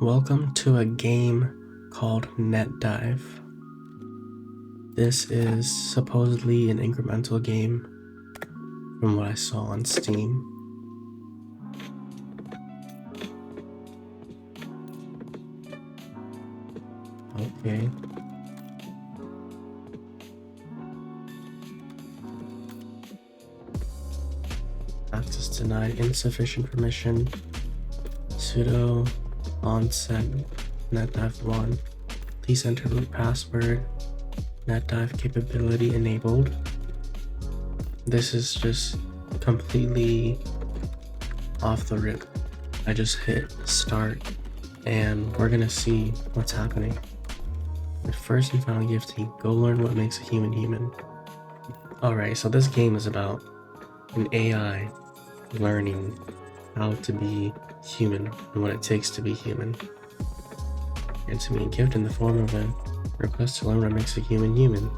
Welcome to a game called NetDive. This is supposedly an incremental game from what I saw on Steam. Okay. Access denied, insufficient permission, sudo onset NetDive 1. Please enter root password, NetDive capability enabled. This is just completely off the rip. I just hit start and we're gonna see what's happening. The first and final gifting, go learn what makes a human human. Alright, so this game is about an AI learning how to be human and what it takes to be human. And to me a gift in the form of a request to learn what makes a human human.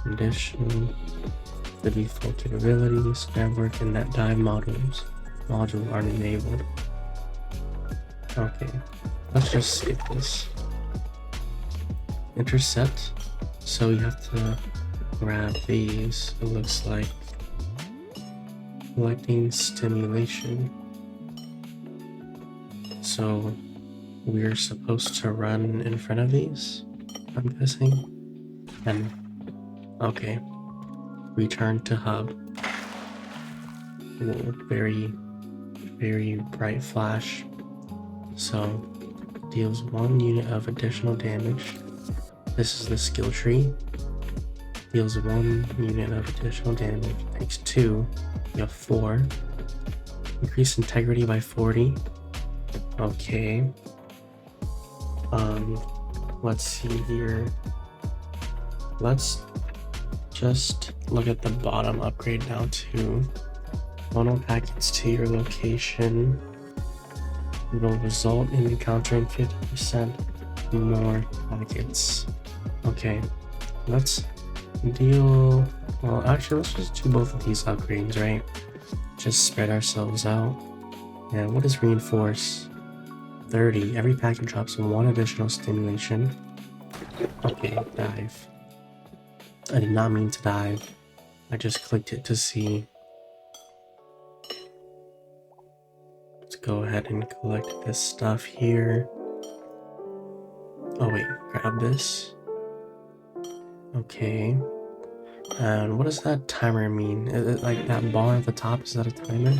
Condition, the default capabilities, network, and NetDive module are enabled. Okay, let's just skip this. Intercept, so you have to grab these. It looks like collecting stimulation. So we're supposed to run in front of these, I'm guessing. And okay, return to hub. Whoa, very bright flash. So deals 1 unit of additional damage. This is the skill tree. Deals 1 unit of additional damage. Takes 2. You have 4. Increase integrity by 40. Okay. Let's see here. Let's just look at the bottom upgrade now to funnel packets to your location. It will result in encountering 50% more packets. Okay, let's deal. Well, actually, let's just do both of these upgrades, right? Just spread ourselves out. And what is reinforce? 30. Every packet drops 1 additional stimulation. Okay, dive. I did not mean to dive. I just clicked it to see. Let's go ahead and collect this stuff here. Oh wait, grab this. Okay. And what does that timer mean? Is it like that bar at the top? Is that a timer?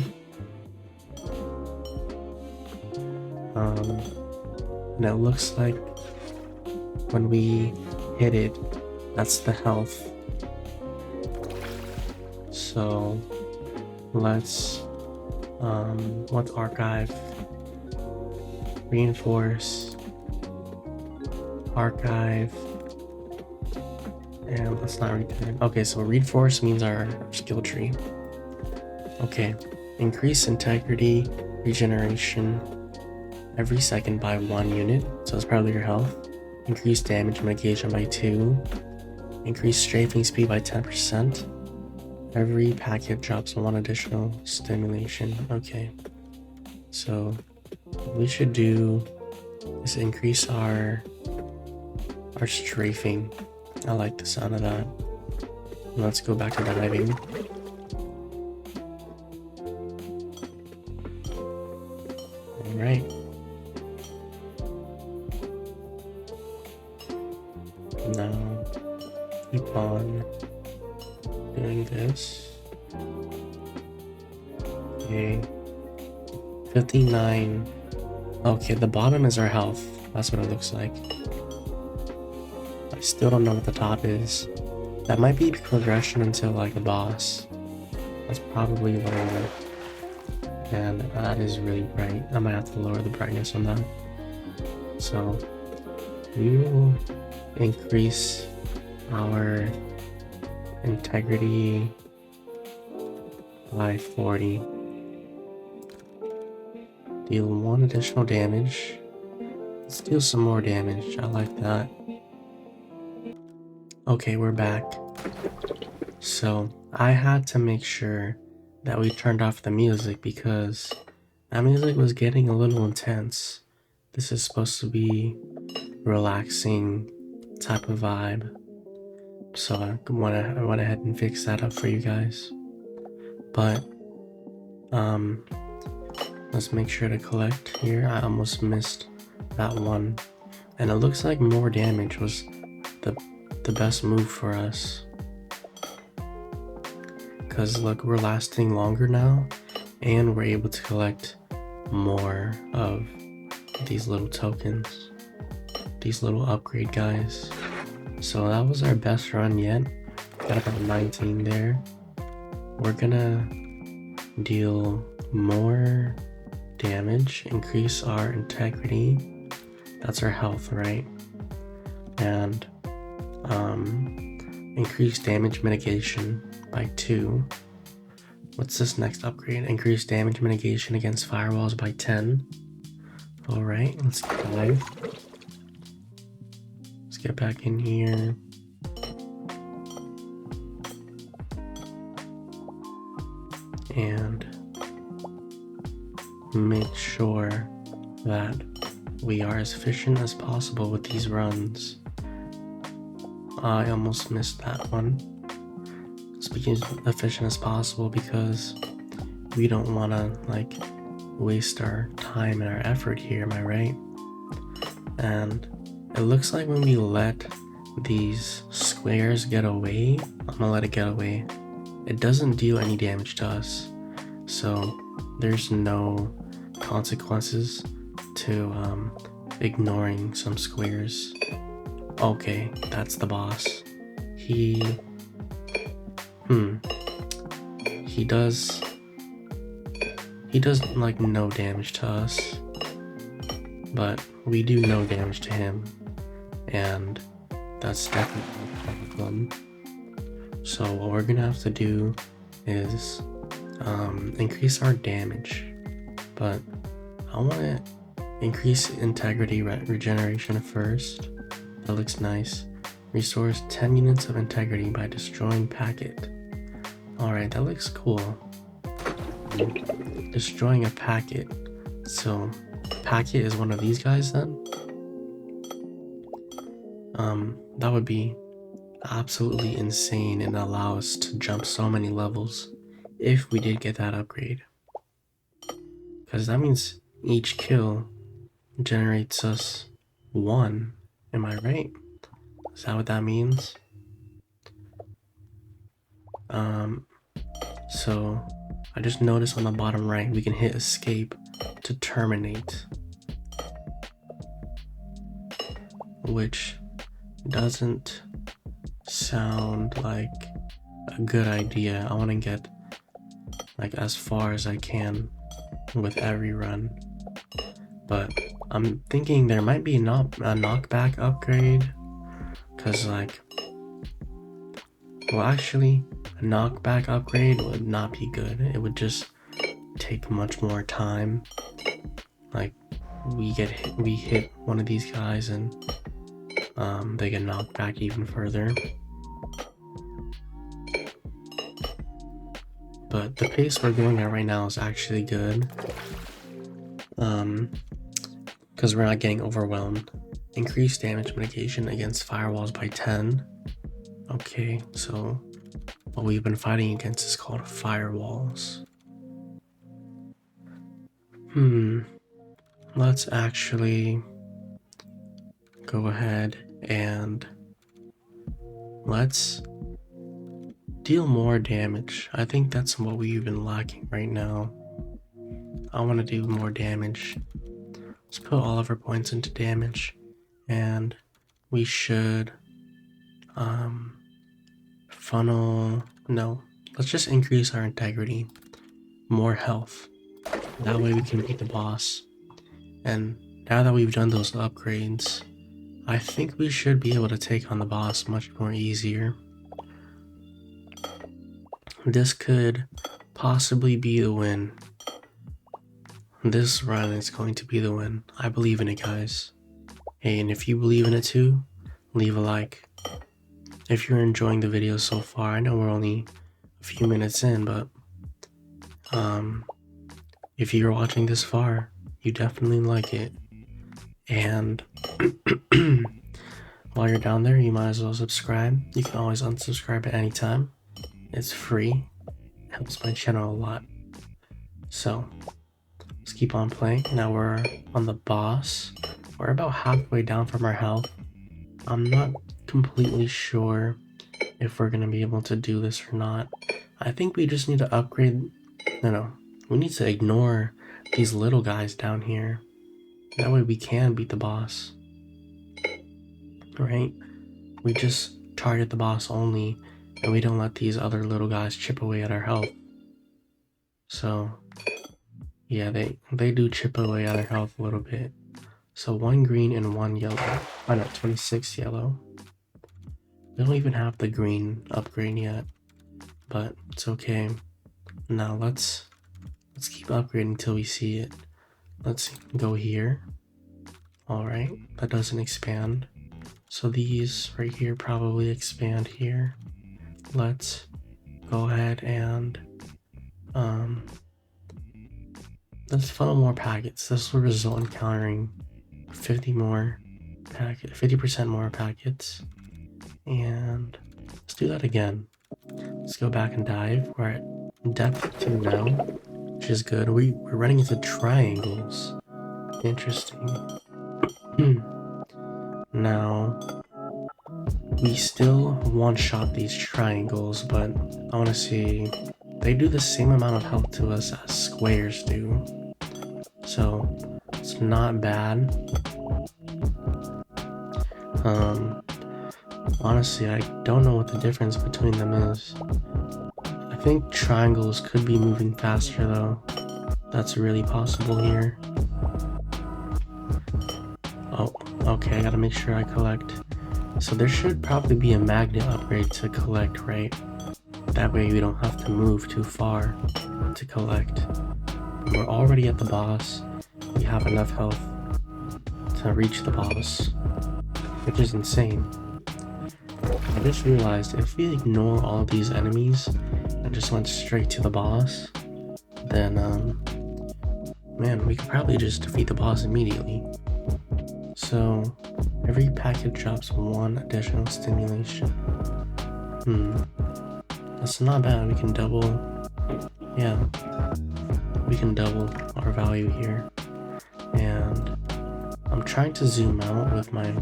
And it looks like when we hit it, that's the health. So let's archive, reinforce, archive, and let's not return. Okay, so reinforce means our skill tree. Okay, increase integrity, regeneration every second by 1 unit, so it's probably your health. Increase damage mitigation by 2. Increase strafing speed by 10%. Every packet drops 1 additional stimulation. Okay, so what we should do is increase our strafing. I like the sound of that. Let's go back to diving. All right. Now keep on doing this. Okay, 59. Okay, the bottom is our health. That's what it looks like. I still don't know what the top is. That might be progression until like the boss. That's probably lower. And that is really bright. I might have to lower the brightness on that. So we will increase our integrity by 40. Deal 1 additional damage. Let's deal some more damage. I like that. Okay, we're back. So I had to make sure that we turned off the music because that music was getting a little intense. This is supposed to be relaxing type of vibe. So I went ahead and fixed that up for you guys. But let's make sure to collect here. I almost missed that one. And it looks like more damage was the best move for us. Because look, we're lasting longer now, and we're able to collect more of these little tokens, these little upgrade guys. So that was our best run yet. Got about 19 there. We're gonna deal more damage, increase our integrity. That's our health, right? And increase damage mitigation by 2. What's this next upgrade? Increase damage mitigation against firewalls by 10. Alright, let's dive. Let's get back in here. And make sure that we are as efficient as possible with these runs. I almost missed that one. Let's be as efficient as possible because we don't want to like waste our time and our effort here, am I right? And it looks like when we let these squares get away, I'm gonna let it get away, it doesn't deal any damage to us. So there's no consequences to ignoring some squares. Okay, that's the boss. He does like no damage to us, but we do no damage to him, and that's definitely a problem. So what we're gonna have to do is increase our damage, but I want to increase integrity regeneration first. That looks nice. Restores 10 units of integrity by destroying packet. Alright, that looks cool. Destroying a packet. So, packet is one of these guys then? That would be absolutely insane and allow us to jump so many levels if we did get that upgrade. Because that means each kill generates us 1. Am I right? Is that what that means? So I just noticed on the bottom right we can hit escape to terminate, which doesn't sound like a good idea. I want to get like as far as I can with every run, but I'm thinking there might be a knockback upgrade, because like, well, actually a knockback upgrade would not be good. It would just take much more time. Like we hit one of these guys and they get knocked back even further. But the pace we're going at right now is actually good, because we're not getting overwhelmed. Increase damage mitigation against firewalls by 10. Okay, so what we've been fighting against is called firewalls. Let's actually go ahead and let's deal more damage. I think that's what we've been lacking right now. I want to do more damage. Let's put all of our points into damage, and we should let's just increase our integrity, more health. That way we can beat the boss. And now that we've done those upgrades, I think we should be able to take on the boss much more easier. This could possibly be the win. This run is going to be the win. I believe in it, guys. Hey, and if you believe in it too, leave a like. If you're enjoying the video so far, I know we're only a few minutes in, but if you're watching this far, you definitely like it. And while you're down there, you might as well subscribe. You can always unsubscribe at any time. It's free. It helps my channel a lot. So let's keep on playing. Now we're on the boss. We're about halfway down from our health. I'm not completely sure if we're gonna be able to do this or not. I think we just need to upgrade. No, we need to ignore these little guys down here. That way we can beat the boss. Right? We just target the boss only, and we don't let these other little guys chip away at our health. So yeah, they do chip away at our health a little bit. So 1 green and 1 yellow. Oh no, 26 yellow. We don't even have the green upgrade yet, but it's okay. Now let's keep upgrading until we see it. Let's go here. All right, that doesn't expand. So these right here probably expand here. Let's go ahead and let's funnel more packets. This will result in encountering 50% more packets. And let's do that again. Let's go back and dive. We're at depth 2 now, which is good. We're running into triangles. Interesting. Now, we still one-shot these triangles, but I want to see, they do the same amount of health to us as squares do. So, it's not bad. Honestly, I don't know what the difference between them is. I think triangles could be moving faster though. That's really possible here. Oh, okay, I gotta make sure I collect. So there should probably be a magnet upgrade to collect, right? That way we don't have to move too far to collect. We're already at the boss. We have enough health to reach the boss, which is insane. I just realized if we ignore all these enemies and just went straight to the boss, then man, we could probably just defeat the boss immediately. So every packet drops 1 additional stimulation. That's not bad. We can double, yeah, we can double our value here. And I'm trying to zoom out with my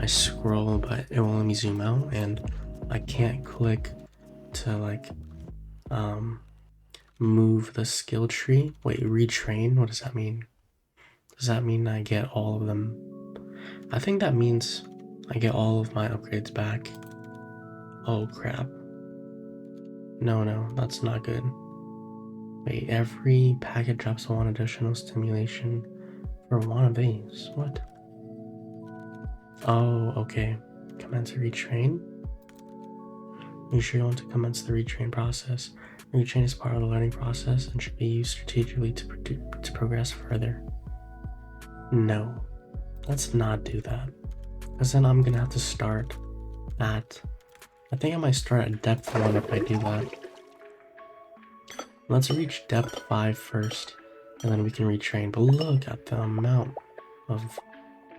scroll, but it won't let me zoom out, and I can't click to like move the skill tree. Wait, retrain? What does that mean? Does that mean I get all of them? I think that means I get all of my upgrades back. Oh crap. No, that's not good. Wait, every packet drops 1 additional stimulation for 1 of these. What? Oh, okay. Commence a retrain. You sure you want to commence the retrain process. Retrain is part of the learning process and should be used strategically to progress further. No, let's not do that. Because then I'm gonna have to start at, I think I might start at depth 1 if I do that. Let's reach depth 5 first, and then we can retrain. But look at the amount of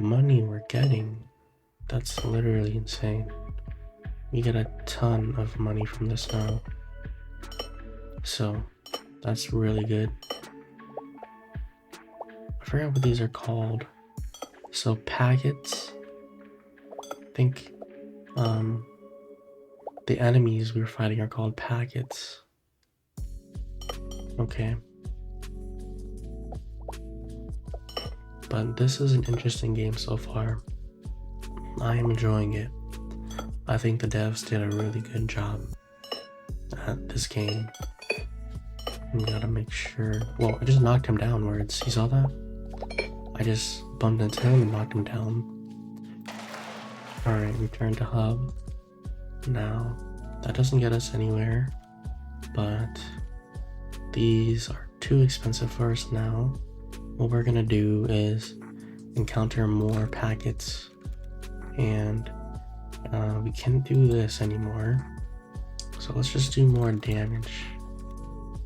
money we're getting. That's literally insane. We get a ton of money from this now. So that's really good. I forgot what these are called. So packets, I think the enemies we were fighting are called packets. Okay. But this is an interesting game so far. I am enjoying it. I think the devs did a really good job at this game. We gotta make sure. Well, I just knocked him downwards. You saw that? I just bumped into him and knocked him down. Alright, return to hub. Now, that doesn't get us anywhere, but these are too expensive for us now. What we're gonna do is encounter more packets, and we can't do this anymore. So let's just do more damage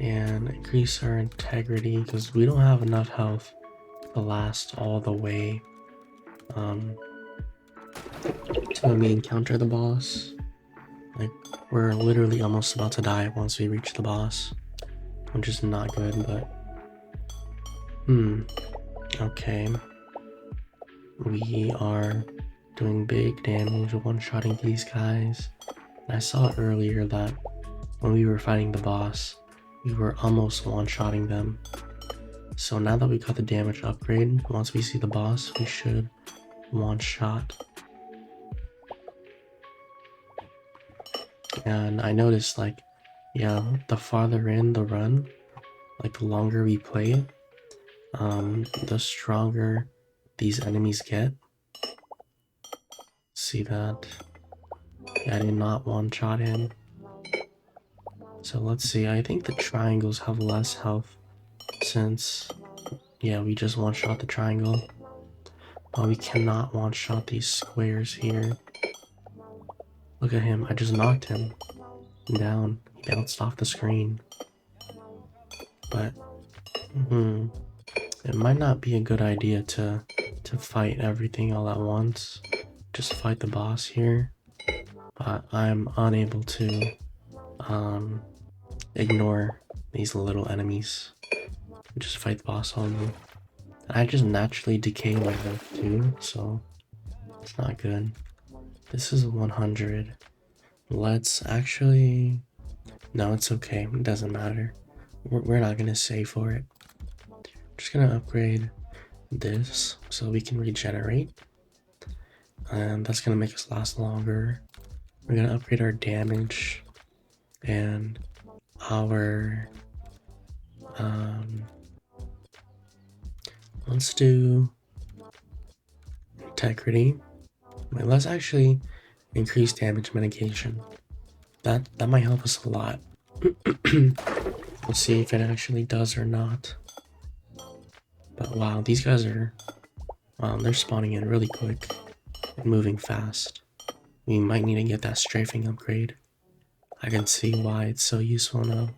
and increase our integrity, because we don't have enough health to last all the way till we encounter the boss. Like, we're literally almost about to die once we reach the boss, which is not good, but okay. We are doing big damage, one-shotting these guys. And I saw earlier that when we were fighting the boss, we were almost one-shotting them. So now that we got the damage upgrade, once we see the boss, we should one-shot. And I noticed, like, yeah, the farther in the run, like the longer we play it, the stronger these enemies get. See that? Yeah, I did not one-shot him. So let's see, I think the triangles have less health since, yeah, we just one-shot the triangle. But we cannot one-shot these squares here. Look at him, I just knocked him down. He bounced off the screen. But, it might not be a good idea to fight everything all at once. Just fight the boss here. But I'm unable to ignore these little enemies. Just fight the boss only. I just naturally decay my health too, so it's not good. This is 100. Let's actually... No, it's okay. It doesn't matter. We're not gonna save for it. Just gonna upgrade this so we can regenerate. And that's gonna make us last longer. We're gonna upgrade our damage and our... let's do integrity. Wait, let's actually increase damage mitigation. That might help us a lot. We'll see if it actually does or not. But wow, these guys are... Wow, they're spawning in really quick and moving fast. We might need to get that strafing upgrade. I can see why it's so useful now.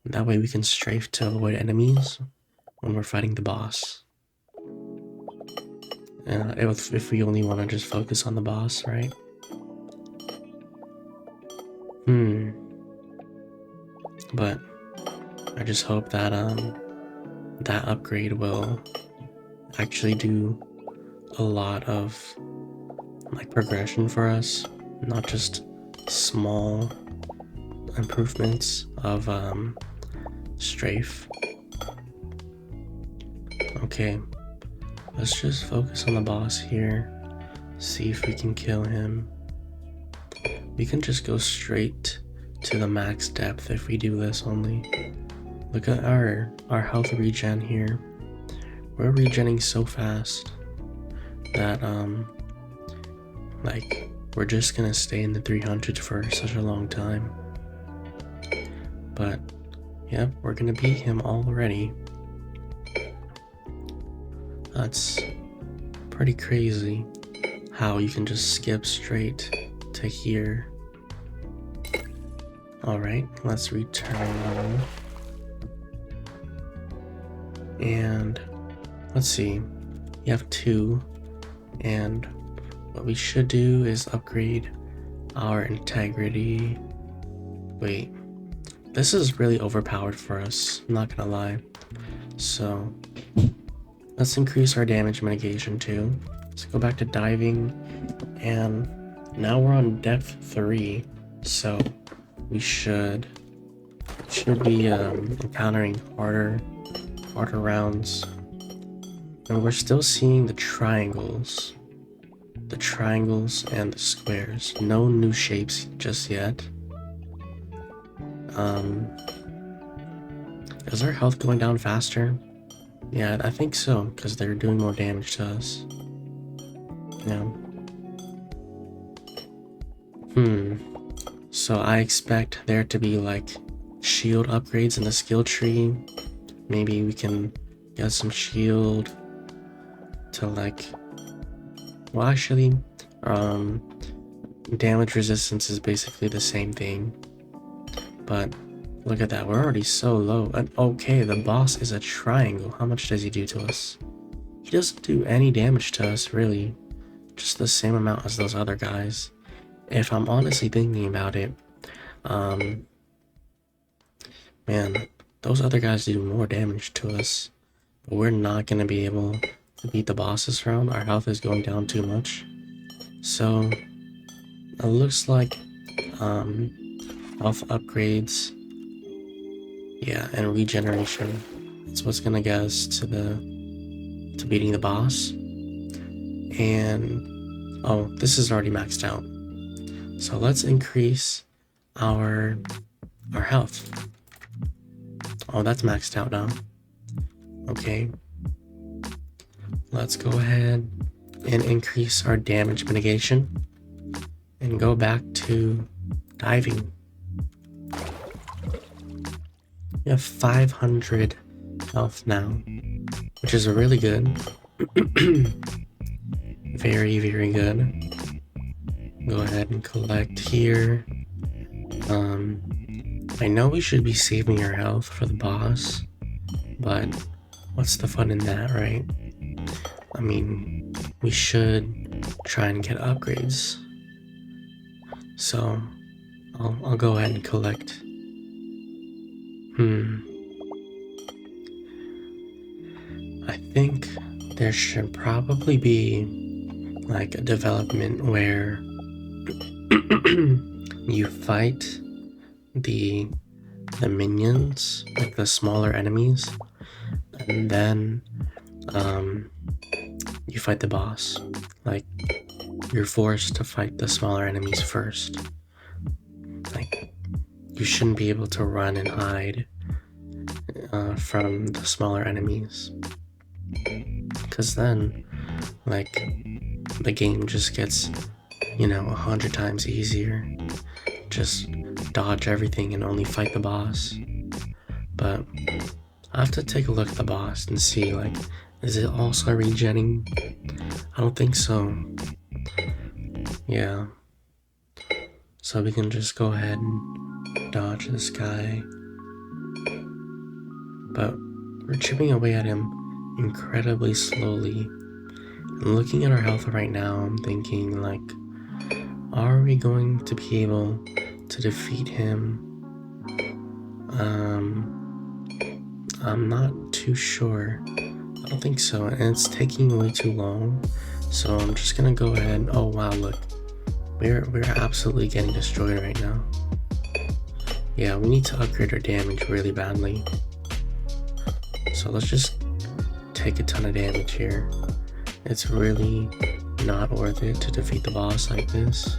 That way we can strafe to avoid enemies when we're fighting the boss. If we only want to just focus on the boss, right? But I just hope that that upgrade will actually do a lot of like progression for us, not just small improvements of strafe. Okay, let's just focus on the boss here, see if we can kill him. We can just go straight to the max depth if we do this only. Look at our health regen here. We're regenning so fast that like we're just gonna stay in the 300s for such a long time. But yep, we're gonna beat him already. That's pretty crazy how you can just skip straight to here. Alright, let's return. And let's see, you have 2, and what we should do is upgrade our integrity. Wait, this is really overpowered for us, I'm not gonna lie. So let's increase our damage mitigation too. Let's go back to diving, and now we're on depth 3, so we should be encountering harder rounds. And we're still seeing the triangles and the squares. No new shapes just yet. Is our health going down faster? Yeah, I think so, because they're doing more damage to us. Yeah. So I expect there to be like shield upgrades in the skill tree. Maybe we can get some shield to like... Well, actually, damage resistance is basically the same thing. But look at that, we're already so low. And okay, the boss is a triangle. How much does he do to us? he doesn't do any damage to us, really. Just the same amount as those other guys. If I'm honestly thinking about it, man, those other guys do more damage to us. But we're not going to be able to beat the boss this round. Our health is going down too much. So, it looks like health upgrades, yeah, and regeneration. That's what's going to get us to beating the boss. And, oh, this is already maxed out. So let's increase our health. Oh, that's maxed out now. Okay. Let's go ahead and increase our damage mitigation and go back to diving. We have 500 health now, which is really good. Very, very good. Go ahead and collect here. I know we should be saving our health for the boss, but what's the fun in that, right? I mean, we should try and get upgrades. So I'll go ahead and collect. I think there should probably be like a development where you fight the minions, like the smaller enemies, and then you fight the boss. Like, you're forced to fight the smaller enemies first. Like, you shouldn't be able to run and hide from the smaller enemies, because then, like, the game just gets, 100 times easier. Just dodge everything and only fight the boss. But I have to take a look at the boss and see, like, is it also regenning? I don't think so. Yeah. So we can just go ahead and dodge this guy. But we're chipping away at him incredibly slowly. And looking at our health right now, I'm thinking, like, are we going to be able to defeat him? I'm not too sure. I don't think so, and it's taking way too long. So I'm just gonna go ahead. Oh wow, look, we're absolutely getting destroyed right now. Yeah, we need to upgrade our damage really badly. So let's just take a ton of damage here. It's really not worth it to defeat the boss like this.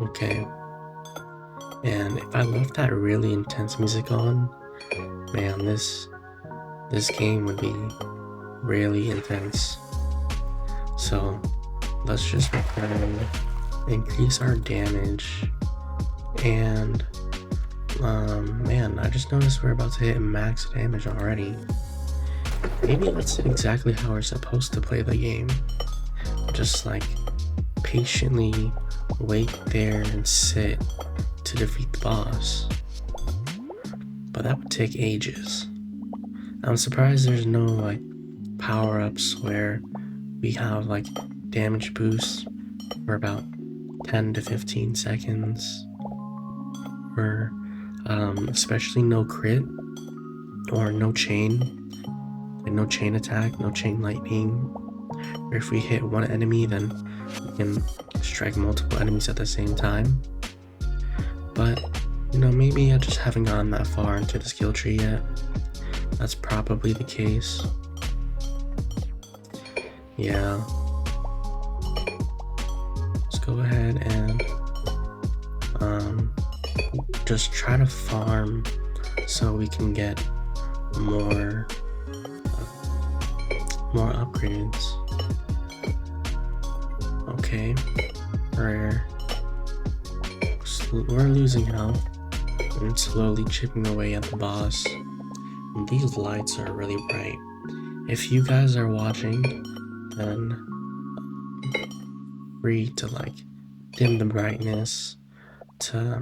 Okay. And if I left that really intense music on, man, this game would be really intense. So let's just increase our damage. And man, I just noticed we're about to hit max damage already. Maybe that's exactly how we're supposed to play the game. Just like patiently wait there and sit to defeat the boss. But that would take ages. I'm surprised there's no like power-ups where we have like damage boosts for about 10 to 15 seconds, or especially no crit or no chain, like no chain attack, no chain lightning, or if we hit one enemy then we can strike multiple enemies at the same time. But maybe I just haven't gotten that far into the skill tree yet. That's probably the case. Yeah. Let's go ahead and just try to farm so we can get more upgrades. Okay, we're losing health and slowly chipping away at the boss. And these lights are really bright. If you guys are watching, then free to like dim the brightness to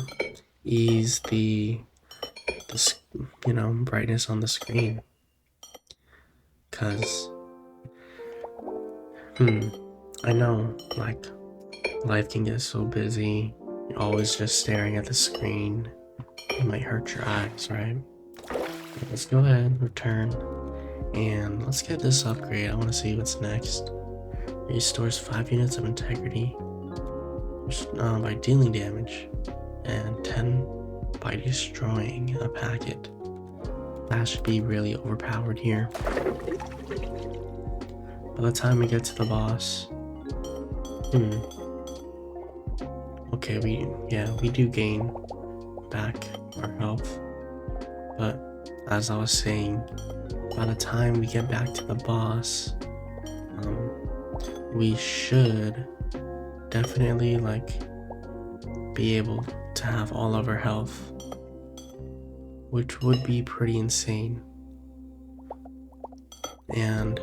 ease the brightness on the screen. Cause I know, like, life can get so busy. You're always just staring at the screen. It might hurt your eyes, right? Let's go ahead, return, and let's get this upgrade. I want to see what's next. Restores 5 units of integrity by dealing damage, and 10 by destroying a packet. That should be really overpowered here. By the time we get to the boss, okay, we do gain back our health, but as I was saying, by the time we get back to the boss, we should definitely be able to have all of our health, which would be pretty insane. And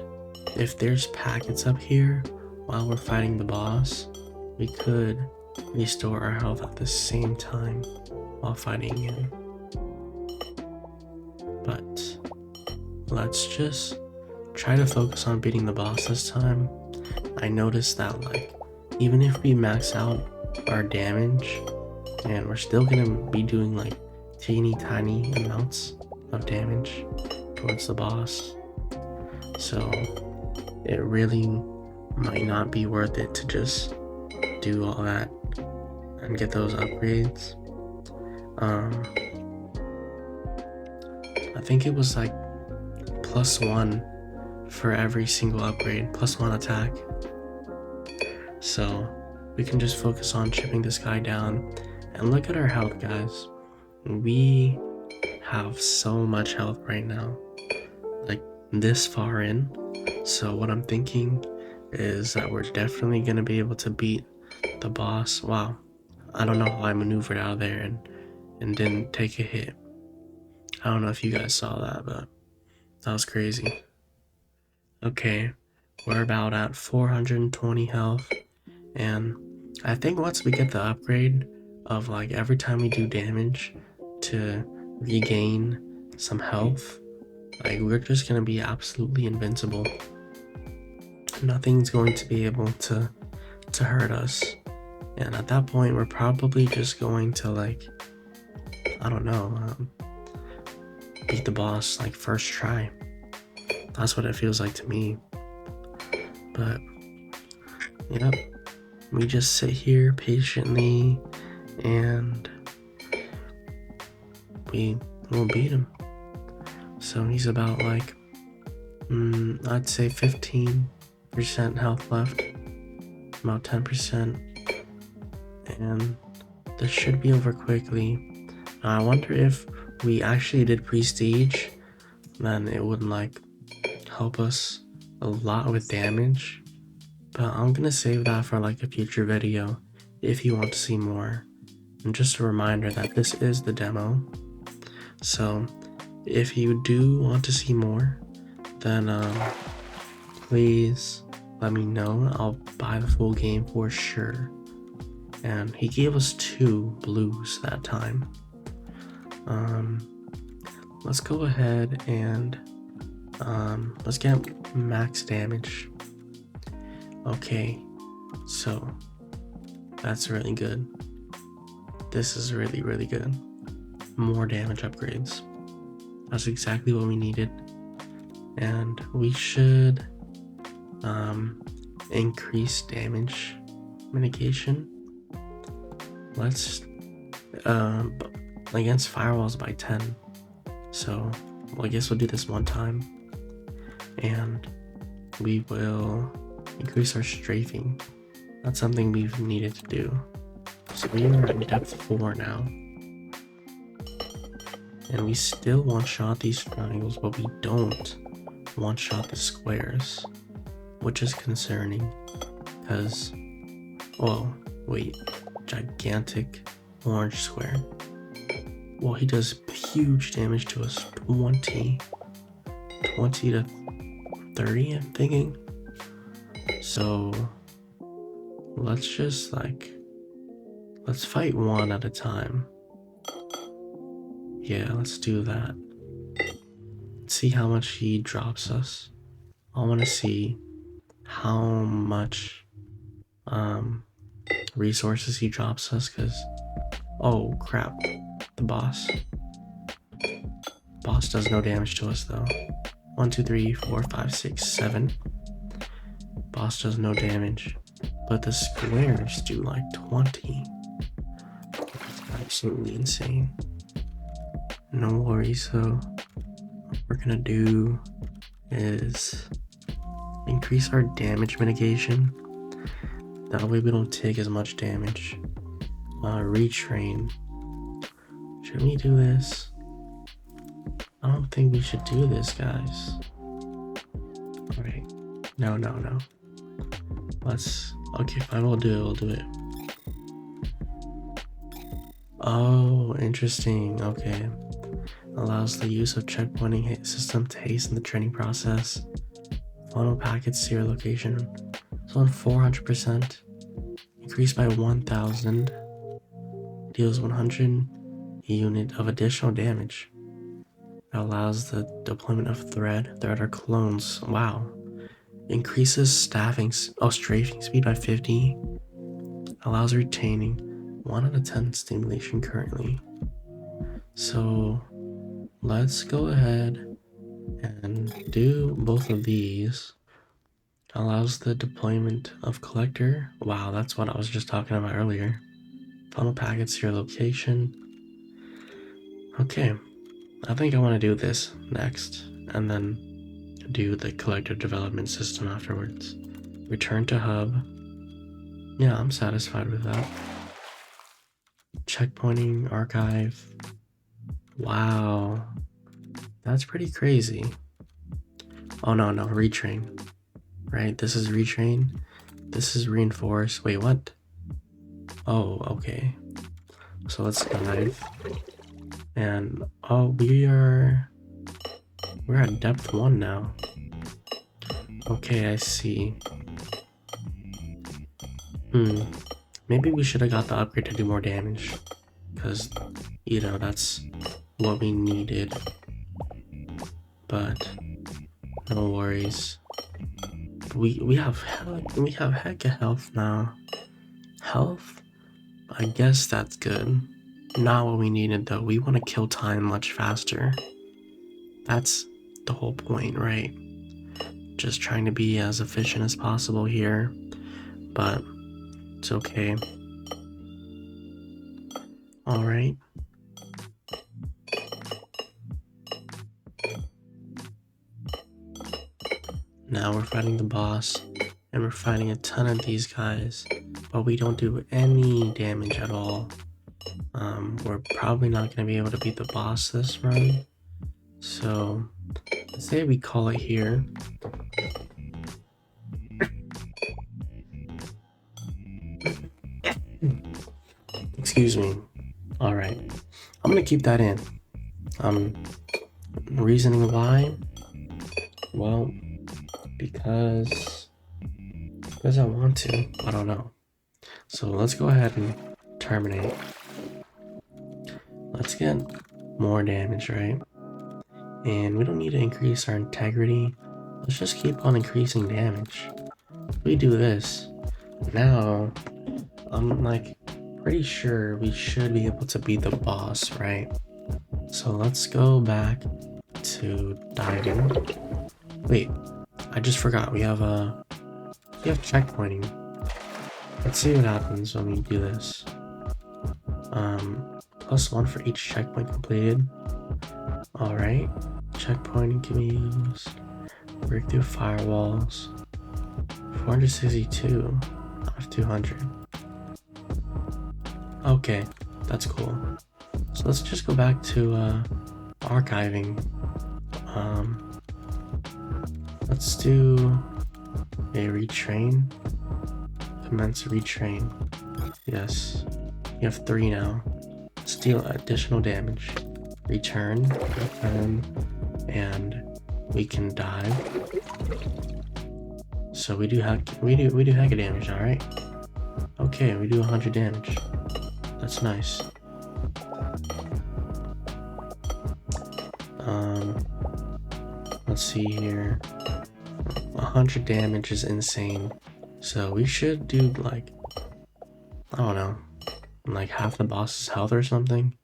if there's packets up here while we're fighting the boss, we could restore our health at the same time while fighting him. But let's just try to focus on beating the boss this time. I noticed that even if we max out our damage, and we're still gonna be doing teeny tiny amounts of damage towards the boss, so it really might not be worth it to just do all that and get those upgrades. I think it was +1 for every single upgrade, +1 attack. So we can just focus on chipping this guy down. And look at our health, guys. We have so much health right now, this far in. So what I'm thinking is that we're definitely gonna be able to beat the boss. Wow, I don't know how I maneuvered out of there and didn't take a hit. I don't know if you guys saw that, but that was crazy. Okay, we're about at 420 health, and I think once we get the upgrade of every time we do damage to regain some health, we're just gonna be absolutely invincible. Nothing's going to be able to hurt us, and at that point we're probably just going to I don't know, beat the boss first try. That's what it feels like to me. But yep, we just sit here patiently and we will beat him. So he's about I'd say 15% health left, about 10%, and this should be over quickly. Now I wonder if we actually did prestige, then it would help us a lot with damage. But I'm gonna save that for a future video if you want to see more. And just a reminder that this is the demo, so if you do want to see more, then please let me know. I'll buy the full game for sure. And he gave us 2 blues that time. Let's go ahead and let's get max damage. Okay, so that's really good. This is really, really good. More damage upgrades. That's exactly what we needed. And we should increase damage mitigation. Let's against firewalls by 10. So I guess we'll do this one time, and we will increase our strafing. That's something we've needed to do. So we are at depth 4 now, and we still one-shot these triangles, but we don't one-shot the squares, which is concerning because, well, wait, gigantic orange square. Well, he does huge damage to us, 20 to 30, I'm thinking. So let's just let's fight one at a time. Yeah, let's do that. See how much he drops us. I want to see how much resources he drops us, because oh crap, the boss does no damage to us though. 1 2 3 4 5 6 7. Boss does no damage, but the squares do like 20. That's absolutely insane. No worries. So what we're gonna do is increase our damage mitigation. That way we don't take as much damage. Retrain. Should we do this? I don't think we should do this, guys. Alright. No. Okay, fine, we'll do it. Oh, interesting. Okay. Allows the use of checkpointing system to hasten the training process. Funnel packets to your location. So on 400%. Increased by 1000. Deals 100 unit of additional damage. It allows the deployment of thread or clones. Wow. Increases strafing speed by 50. Allows retaining 1 out of 10 stimulation currently. So let's go ahead and do both of these. Allows the deployment of collector. Wow, that's what I was just talking about earlier. Funnel packets to your location. Okay, I think I want to do this next, and then do the collector development system afterwards. Return to hub. Yeah, I'm satisfied with that. Checkpointing, archive. Wow, that's pretty crazy. Oh no, retrain. Right, this is retrain. This is reinforce. Wait, what? Oh, okay. So let's dive. And oh, we're at depth 1 now. Okay, I see. Maybe we should have got the upgrade to do more damage, because you know that's what we needed. But no worries. We have heck of health now. Health? I guess that's good. Not what we needed though. We want to kill time much faster. That's the whole point, right? Just trying to be as efficient as possible here, but it's okay. Alright. Now we're fighting the boss, and we're fighting a ton of these guys, but we don't do any damage at all. We're probably not going to be able to beat the boss this run, so let's say we call it here. Excuse me. Alright, I'm going to keep that in. Reasoning why? Well, because I want to. I don't know. So let's go ahead and terminate. Let's get more damage, right? And we don't need to increase our integrity. Let's just keep on increasing damage. If we do this, now I'm like pretty sure we should be able to beat the boss, right? So let's go back to diving. Wait, I just forgot we have checkpointing. Let's see what happens when we do this. +1 for each checkpoint completed. Alright, checkpointing can be used. Break through firewalls. 462 out of 200. Okay, that's cool. So let's just go back to archiving. Let's do a retrain. Commence retrain. Yes, you have 3 now. Let's deal additional damage. Return, and we can dive. So we do heck of damage. All right. Okay, we do 100 damage. That's nice. Let's see here. 100 damage is insane. So we should do like, I don't know, like half the boss's health or something.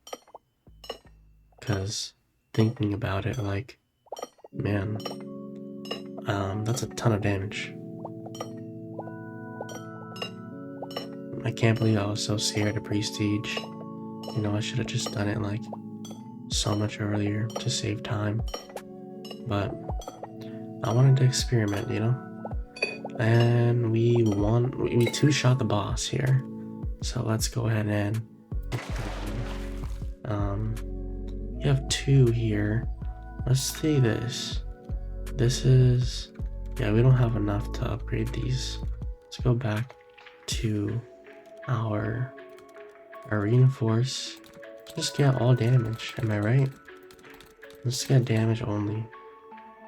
Cause thinking about it, like, man, that's a ton of damage. I can't believe I was so scared of prestige. You know, I should have just done it like so much earlier to save time. But I wanted to experiment, you know? And we two-shot the boss here. So let's go ahead and we have 2 here. Let's see this. This is, yeah, we don't have enough to upgrade these. Let's go back to our reinforce. Just get all damage, am I right? Let's get damage only.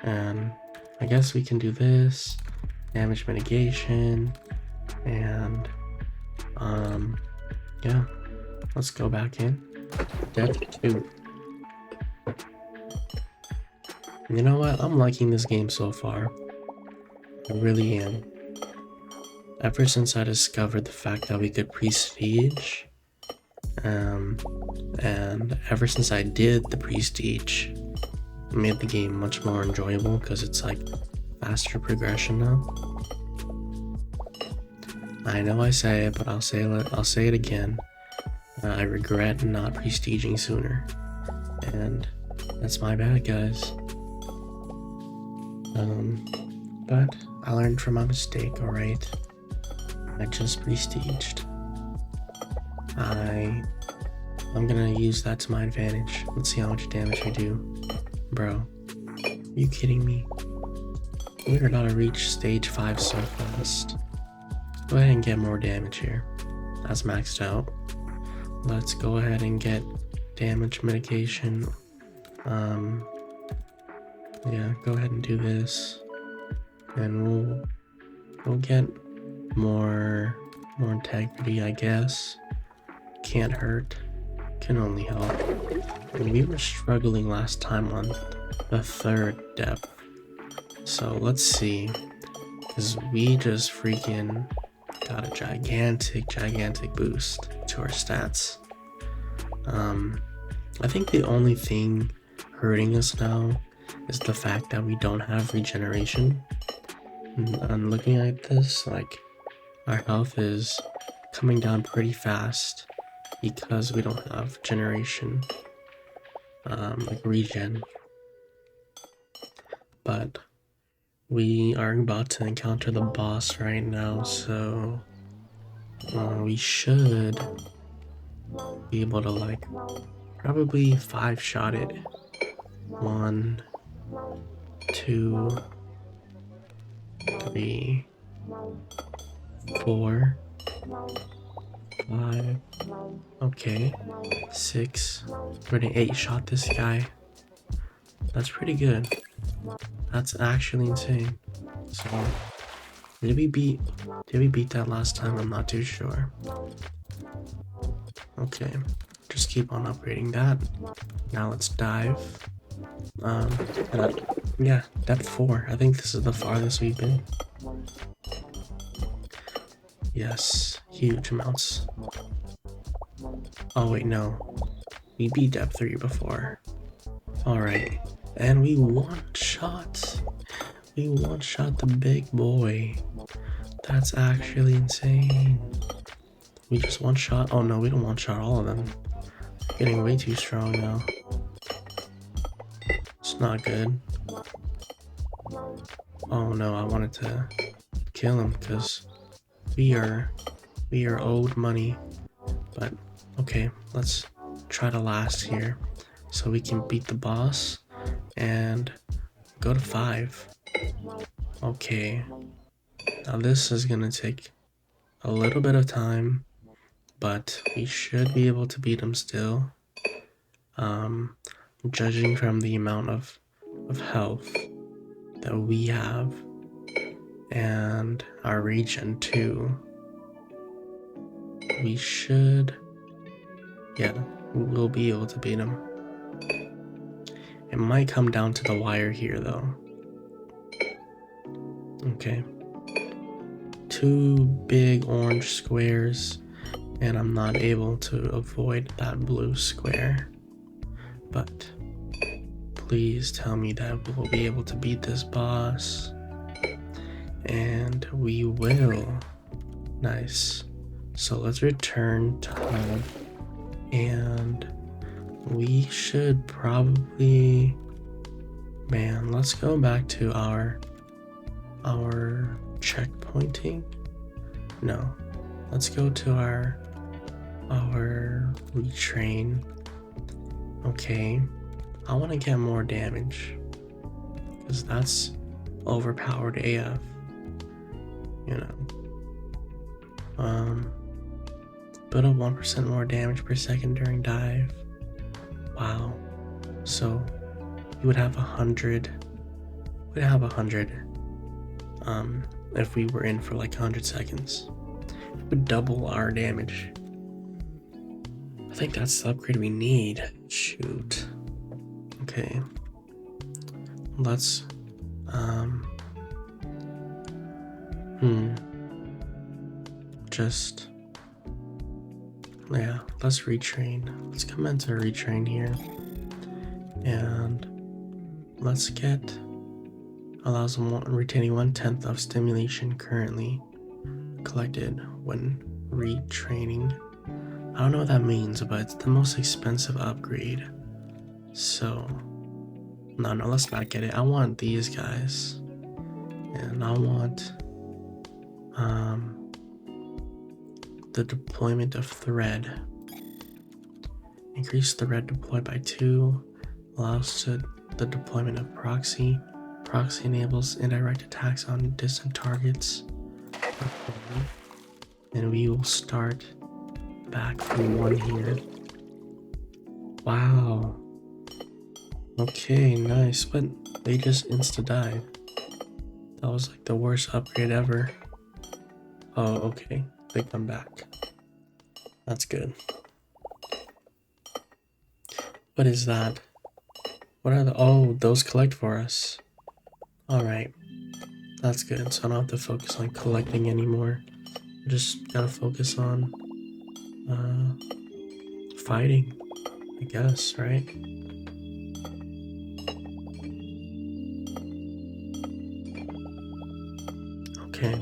And I guess we can do this, damage mitigation, and yeah, let's go back in. Depth 2. You know what? I'm liking this game so far. I really am. Ever since I discovered the fact that we could prestige, and ever since I did the prestige, it made the game much more enjoyable because it's like faster progression now. I know I say it, but I'll say it again. I regret not prestiging sooner, and that's my bad, guys. But I learned from my mistake, alright? I just prestiged. I'm gonna use that to my advantage. Let's see how much damage we do. Bro, are you kidding me? We're about to reach stage 5 so fast. Go ahead and get more damage here. That's maxed out. Let's go ahead and get damage mitigation. Yeah, go ahead and do this. And we'll get more integrity, I guess. Can't hurt, can only help. And we were struggling last time on the 3rd depth. So let's see, because we just freaking got a gigantic boost to our stats. I think the only thing hurting us now is the fact that we don't have regeneration. And looking at this, like, our health is coming down pretty fast because we don't have generation, like regen. But we are about to encounter the boss right now, so we should be able to like probably 5-shot it. 1, 2, 3, 4, 5. Okay, 6. We're gonna 8-shot this guy. That's pretty good. That's actually insane. So, did we beat that last time? I'm not too sure. Okay, just keep on upgrading that. Now let's dive. Yeah, depth 4. I think this is the farthest we've been. Yes, huge amounts. Oh wait, no. We beat depth 3 before. Alright, and we one-shot. We one-shot the big boy. That's actually insane. We just one-shot. Oh no, we don't one-shot all of them. Getting way too strong now. It's not good. Oh no, I wanted to kill him because we are owed money. But okay, let's try to last here so we can beat the boss and go to 5. Okay, now this is gonna take a little bit of time, but we should be able to beat him still. Judging from the amount of health that we have and our regen too, we should, yeah, we'll be able to beat him. It might come down to the wire here though. Okay. 2 big orange squares, and I'm not able to avoid that blue square. But please tell me that we'll be able to beat this boss. And we will. Nice. So let's return to home. And we should probably... Man, let's go back to our checkpointing. No. Let's go to our retrain. Okay. I want to get more damage. Because that's overpowered AF. You know. Build up 1% more damage per second during dive. Wow. So you would have 100. We'd have 100. If we were in for like 100 seconds. It would double our damage. I think that's the upgrade we need. Shoot. Okay. Let's just, yeah, let's retrain. Let's come into retrain here, and let's get allows retaining 1/10 of stimulation currently collected when retraining. I don't know what that means, but it's the most expensive upgrade. So no, let's not get it. I want these guys, and I want the deployment of thread. Increase thread deployed by 2. Allows to the deployment of proxy. Proxy enables indirect attacks on distant targets. And we will start back from 1 here. Wow. Okay, nice. But they just insta-died. That was like the worst upgrade ever. Oh, okay. They come back. That's good. What is that? What are the... Oh, those collect for us. Alright. That's good. So I don't have to focus on collecting anymore. I just gotta focus on fighting, I guess, right? Okay.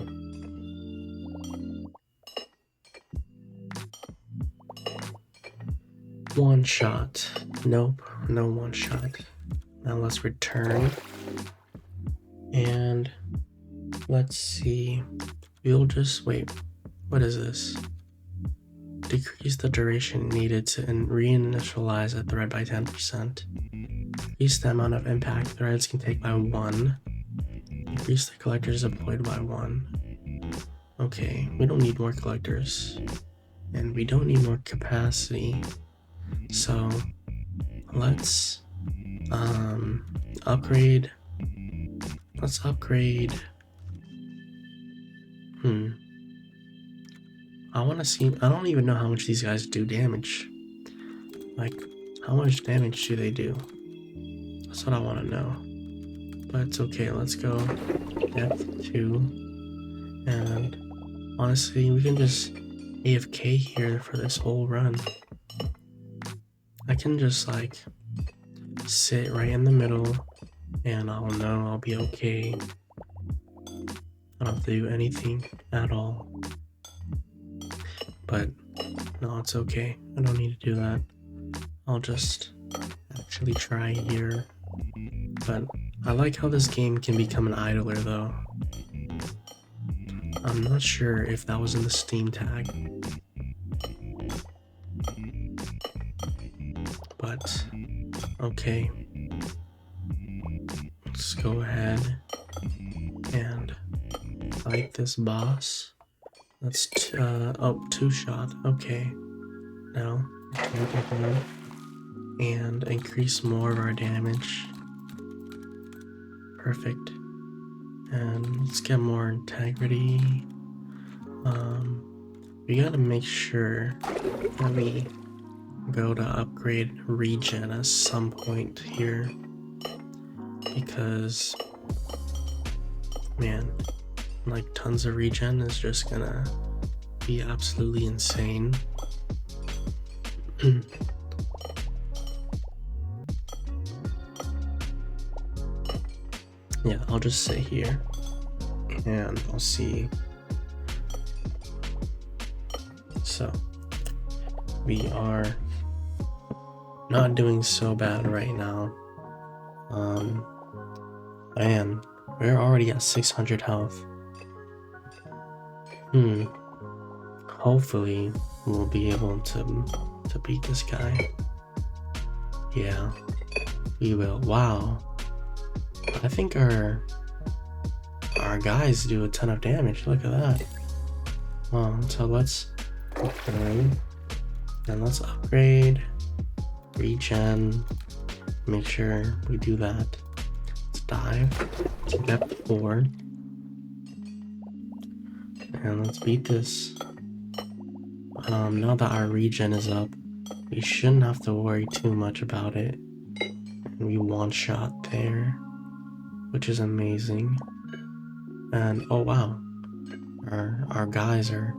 One shot. Nope, no one shot. Now let's return. And let's see. We'll just wait. What is this? Decrease the duration needed to reinitialize a thread by 10%. Increase the amount of impact threads can take by 1. Increase the collectors deployed by 1. Okay, we don't need more collectors. And we don't need more capacity. So let's upgrade. Let's upgrade. I want to see. I don't even know how much these guys do damage. Like, how much damage do they do? That's what I want to know. But it's okay. Let's go F2. And honestly, we can just AFK here for this whole run. I can just like sit right in the middle and I'll know I'll be okay. I don't have to do anything at all. But no, it's okay. I don't need to do that. I'll just actually try here. But I like how this game can become an idler though. I'm not sure if that was in the Steam tag. But okay. Let's go ahead and fight this boss. Let's 2-shot. Okay. Now and increase more of our damage. Perfect. And let's get more integrity. We gotta make sure that we go to upgrade regen at some point here. because, man, like tons of regen is just gonna be absolutely insane. Yeah, I'll just sit here and I'll see. So we are not doing so bad right now. Man, we're already at 600 health. Hopefully we'll be able to beat this guy. Yeah, we will. Wow, I think our guys do a ton of damage. Look at that. So let's return and let's upgrade, regen, make sure we do that. Let's dive to depth 4 and let's beat this. Now that our regen is up, we shouldn't have to worry too much about it. And we one-shot there, which is amazing. And oh wow, our guys are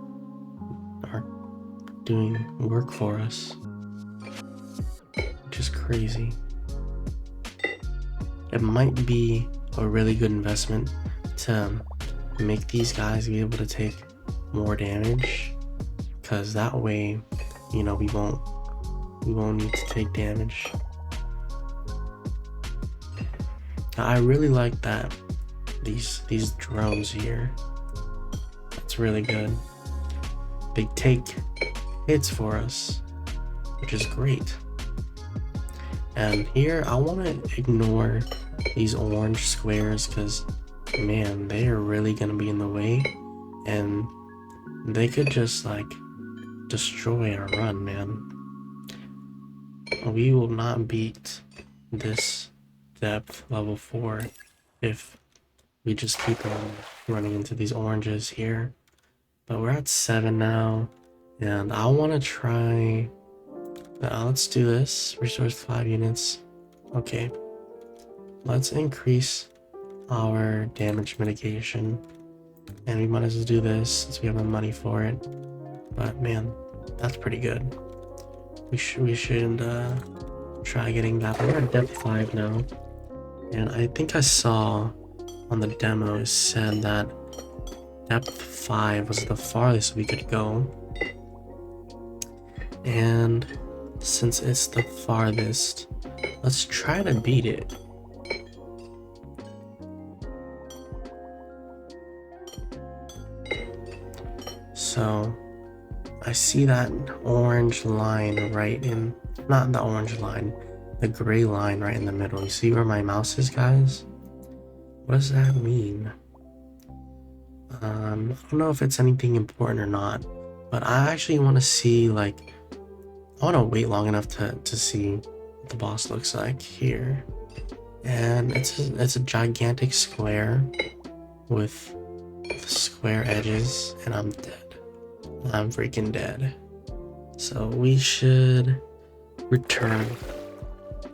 doing work for us, which is crazy. It might be a really good investment to make these guys be able to take more damage, because that way, you know, we won't need to take damage. I really like that these drones here. That's really good. They take hits for us, which is great. And here I want to ignore these orange squares because, man, they are really gonna be in the way, and they could just like destroy our run, man. We will not beat this depth level 4 if we just keep on running into these oranges here. But we're at 7 now, and I want to try. Let's do this. Restores 5 units. Okay, let's increase our damage mitigation, and we might as well do this since we have the money for it. But man, that's pretty good. We should try getting that. We're at depth 5 now, and I think I saw on the demo it said that depth 5 was the farthest we could go, and since it's the farthest, let's try to beat it. So I see that orange line right in, not the orange line, the gray line right in the middle. You see where my mouse is, guys? What does that mean? I don't know if it's anything important or not, but I actually want to see, like, I want to wait long enough to see what the boss looks like here. And it's a gigantic square with square edges, and I'm dead. I'm freaking dead. So we should return.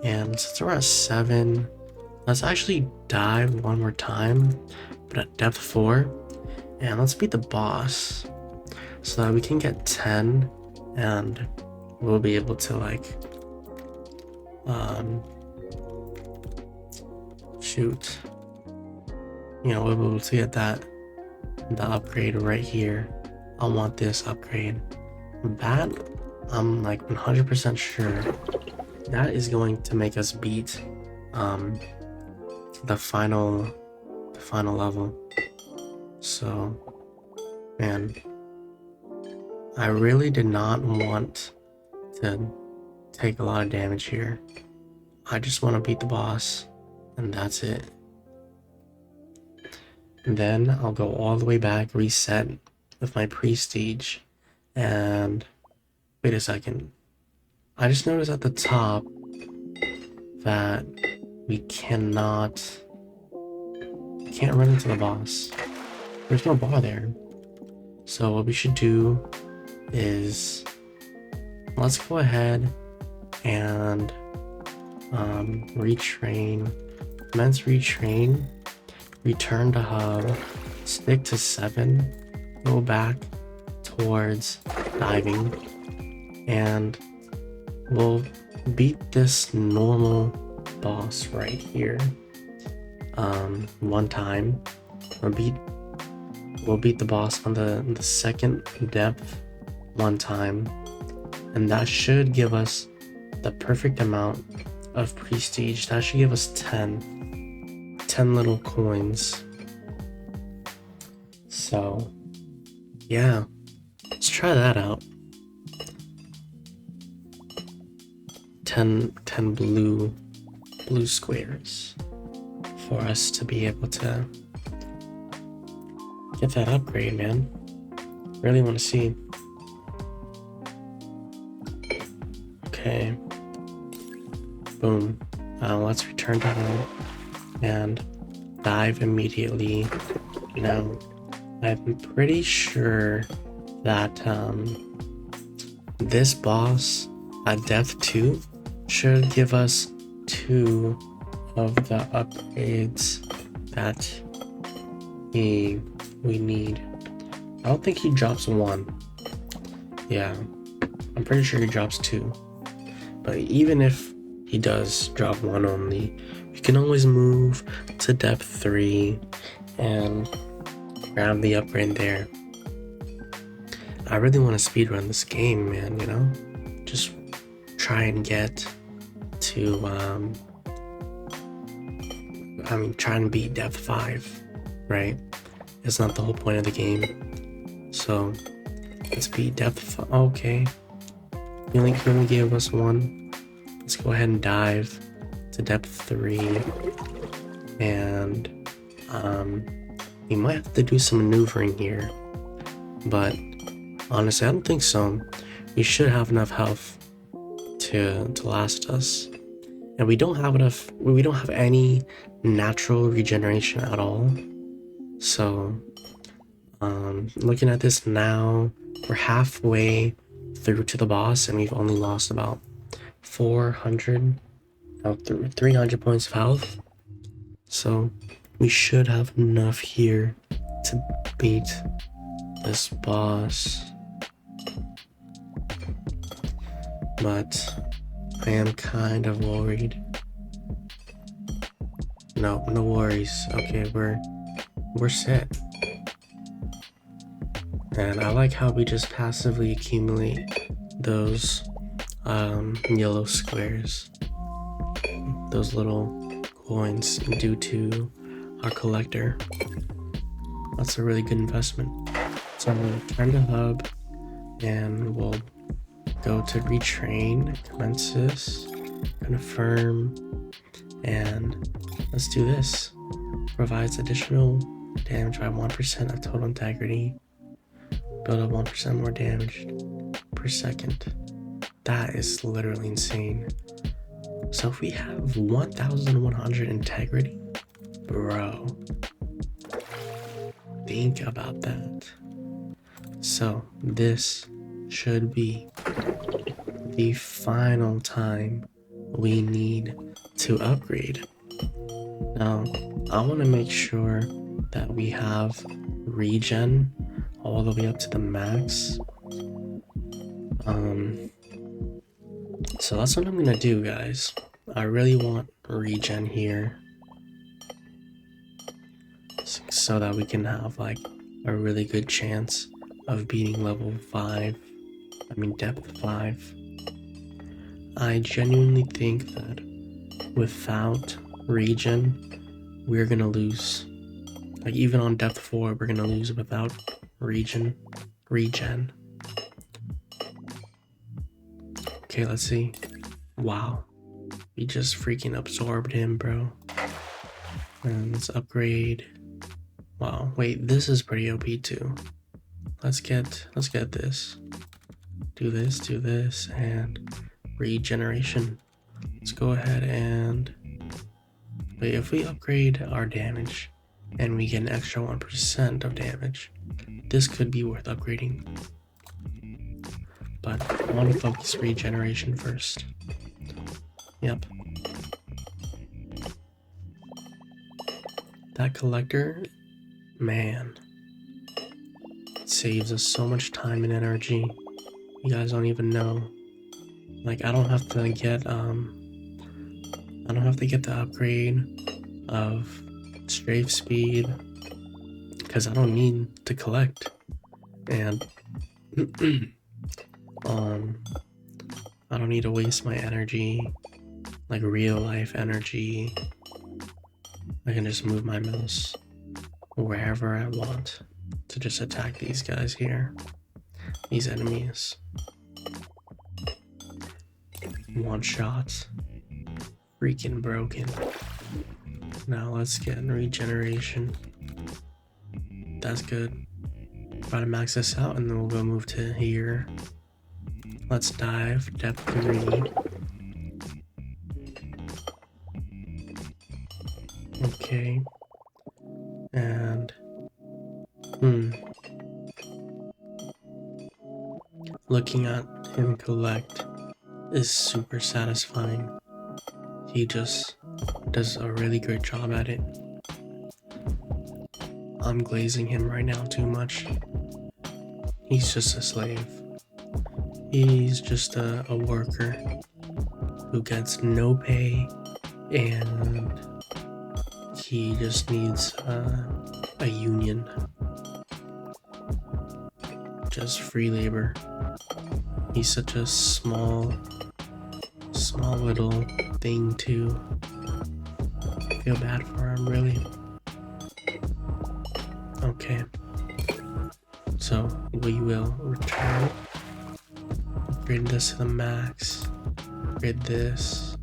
And since we're at 7, let's actually dive one more time, but at depth 4. And let's beat the boss so that we can get 10 and we'll be able to, like, shoot. You know, we'll be able to get the upgrade right here. I want this upgrade. That, I'm like 100% sure that is going to make us beat the final level. So, man, I really did not want to take a lot of damage here. I just want to beat the boss, and that's it. And then I'll go all the way back, reset with my prestige, and wait a second. I just noticed at the top that we can't run into the boss. There's no bar there. So what we should do is, let's go ahead and retrain commence retrain, return to hub, stick to 7, go back towards diving, and we'll beat this normal boss right here one time. We'll beat the boss on the second depth one time, and that should give us the perfect amount of prestige. That should give us 10 little coins. So yeah, let's try that out. 10 blue squares for us to be able to get that upgrade, man. Really want to see. Okay. Boom. Let's return to home and dive immediately. Now, I'm pretty sure that this boss at depth 2 should give us 2 of the upgrades that we need. I don't think he drops 1. Yeah, I'm pretty sure he drops 2. But even if he does drop 1 only, we can always move to depth 3 and grab the upgrade there. I really want to speedrun this game, man, you know? Just try and get to, try and beat depth 5, right? It's not the whole point of the game. So, let's beat depth 5. Okay. He only gave us 1. Let's go ahead and dive to depth 3. And, we might have to do some maneuvering here. But, honestly, I don't think so. We should have enough health to last us. And we don't have any natural regeneration at all. So, looking at this now, we're halfway through to the boss and we've only lost about 300 points of health. So, we should have enough here to beat this boss. But I am kind of worried. No worries. Okay, we're set. And I like how we just passively accumulate those yellow squares, those little coins due to our collector. That's a really good investment. So I'm gonna turn the hub and we'll go to retrain, commence this, confirm, and let's do this. Provides additional damage by 1% of total integrity. Build up 1% more damage per second. That is literally insane. So if we have 1,100 integrity, bro, think about that. So this should be the final time we need to upgrade. Now, I want to make sure that we have regen all the way up to the max. So that's what I'm gonna do, guys. I really want regen here so that we can have like a really good chance of beating level 5. Depth 5. I genuinely think that without regen, we're gonna lose. Like even on depth 4, we're gonna lose without regen. Okay, let's see. Wow, we just freaking absorbed him, bro. And let's upgrade. Wow, wait, this is pretty OP too. Let's get this. Do this, and regeneration. Let's go ahead and wait. If we upgrade our damage and we get an extra 1% of damage, this could be worth upgrading. But I want to focus regeneration first. Yep. That collector, man, it saves us so much time and energy. You guys don't even know. Like, I don't have to get the upgrade of strafe speed because I don't need to collect. And I don't need to waste my energy, like real life energy. I can just move my mouse wherever I want to just attack these guys here, these enemies. One shot, freaking broken. Now let's get regeneration. That's good. Try to max this out and then we'll go move to here. Let's dive, depth 3. Okay. And looking at him collect is super satisfying. He just does a really great job at it. I'm glazing him right now too much. He's just a slave. He's just a worker who gets no pay, and he just needs a union. Just free labor. He's such a small little thing too. I feel bad for him, really. Okay. So we will return. Upgrade this to the max. Upgrade this.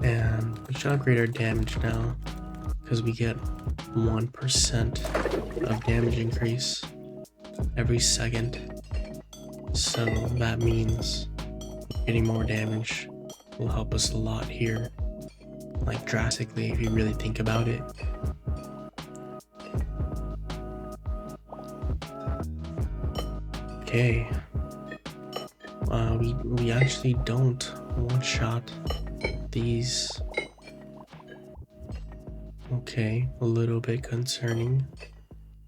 And we should upgrade our damage now, because we get 1% of damage increase every second. So that means getting more damage will help us a lot here. Like drastically, if you really think about it. Okay. We actually don't one-shot these. Okay, a little bit concerning.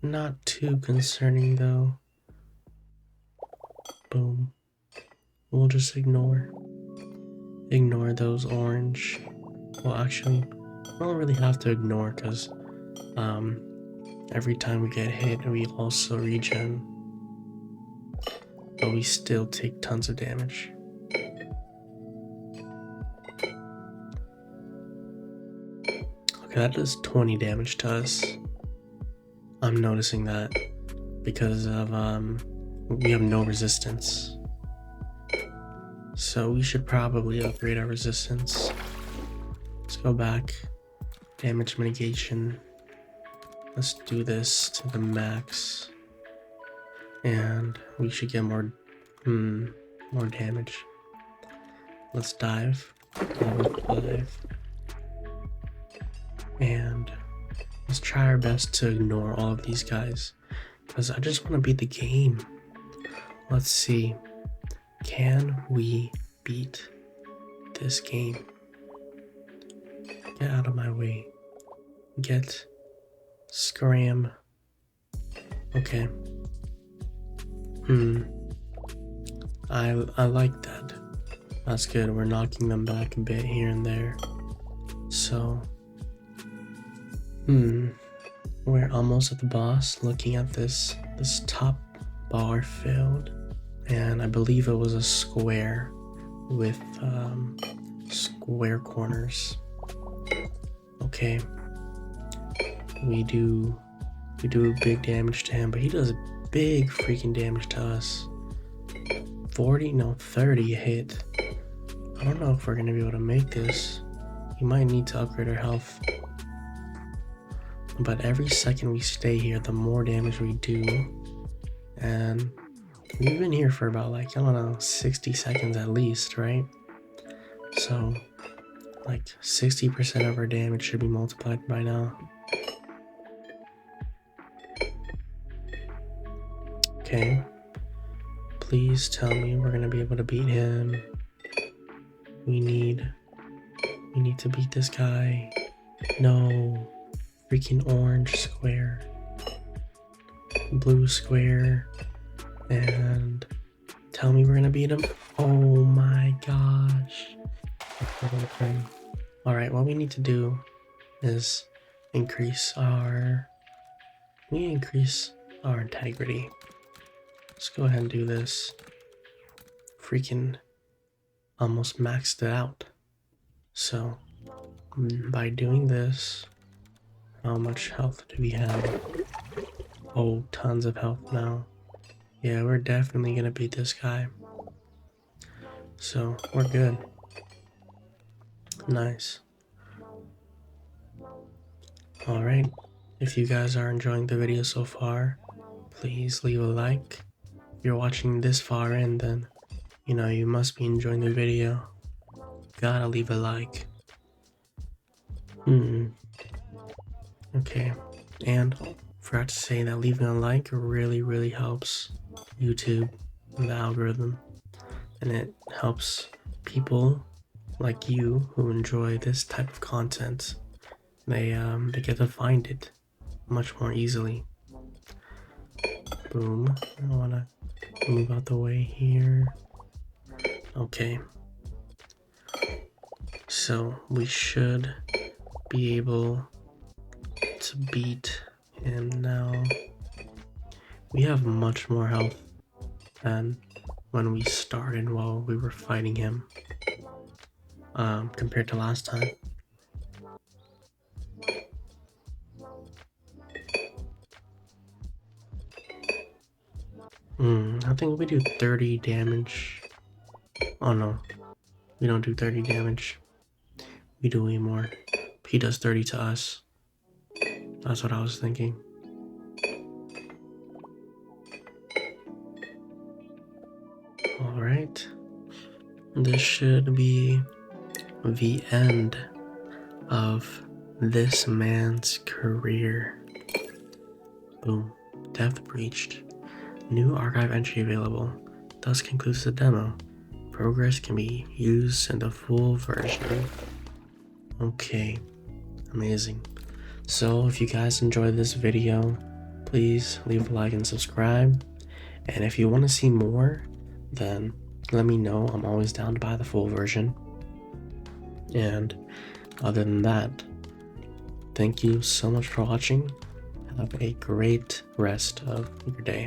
Not too concerning though. Boom. We'll just ignore those orange. Well, actually, we don't really have to ignore, because every time we get hit, we also regen. But we still take tons of damage. Okay, that does 20 damage to us. I'm noticing that because of we have no resistance. So we should probably upgrade our resistance. Let's go back. Damage mitigation. Let's do this to the max. And we should get more damage. Let's dive. Level 5. And let's try our best to ignore all of these guys, because I just want to beat the game. Let's see. Can we beat this game? Get out of my way. Get scram. Okay. I like that. That's good. We're knocking them back a bit here and there. So we're almost at the boss. Looking at this top bar filled, and I believe it was a square with square corners. Okay, we do big damage to him, but he does big freaking damage to us. 30 hit. I don't know if we're gonna be able to make this. We might need to upgrade our health. But every second we stay here, the more damage we do. And we've been here for about, like, I don't know, 60 seconds at least, right? So, like, 60% of our damage should be multiplied by now. Okay. Please tell me we're gonna be able to beat him. We need to beat this guy. No. freaking orange square, blue square, and tell me we're gonna beat him. Oh my gosh. All right, what we need to do is increase our integrity. Let's go ahead and do this. Freaking almost maxed it out. So by doing this, how much health do we have? Oh, tons of health now. Yeah, we're definitely gonna beat this guy. So we're good. Nice. Alright, if you guys are enjoying the video so far, please leave a like. If you're watching this far in, then you must be enjoying the video. Gotta leave a like. Okay, and forgot to say that leaving a like really helps YouTube and the algorithm, and it helps people like you who enjoy this type of content. They get to find it much more easily. Boom. I wanna move out the way here. Okay. So we should be able to beat him now. We have much more health than when we started while we were fighting him, compared to last time. I think we do 30 damage. Oh no, we don't do 30 damage. We do way more. He does 30 to us. That's what I was thinking. Alright. This should be the end of this man's career. Boom. Depth breached. New archive entry available. Thus concludes the demo. Progress can be used in the full version. Okay. Amazing. So if you guys enjoyed this video, please leave a like and subscribe. And if you want to see more, then let me know. I'm always down to buy the full version. And other than that, thank you so much for watching. Have a great rest of your day.